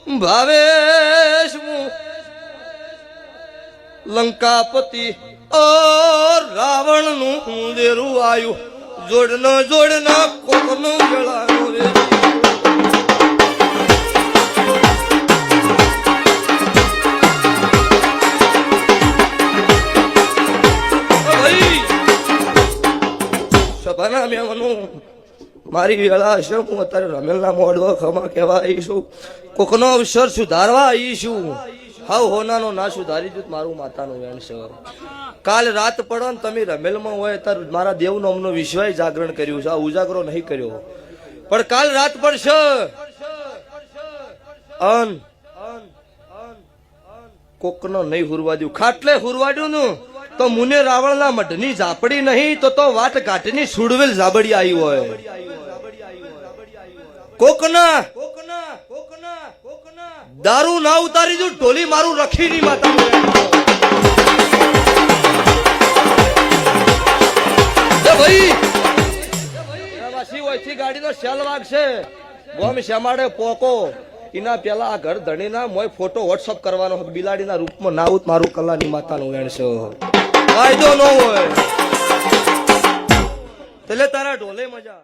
ભાવેશ હું લંકાપતિ ઓ રાવણ નું ઉંદેરું આયું જોડના કોકનો જળાનો રે સભાના મેવાનું મારી વેળા છે હું અત્યારે રમેલના મોડવા ખમા કહેવા આવીશું કોકનો અવસર સુધારવા આવીશું હાવ હોનાનો ના સુધારી જૂત મારું માતાનું વેણ છે કાલ રાત પડો ને તમે રમેલમાં હોય ત્યારે મારા દેવ નામનો વિશ્વાસ જાગરણ કર્યું છે આ ઉજાગરો નહીં કર્યો પણ કાલ રાત પડશે અન કોકનો નહીં હુરવાડ્યું ખાટલે હુરવાડ્યું નું તો મુને રાવણના મઢની ઝાપડી નહીં તો વાટ કાઢની સુડવેલ ઝાબડી આવી હોય કોકના દારૂ ના ઉતારી દઉં ઢોલી મારું રખી ની માતા ભાઈ ગાડીનો શેલ વાગશે ગોમ શ્યામાડે પોકો એના પેલા આ ઘર ધણીના મોય ફોટો વોટ્સઅપ કરવાનો બિલાડીના રૂપમાં નાઉત મારું કલાની માતાનું વેણ છે કાયદો ન હોય એટલે તારા ઢોલે મજા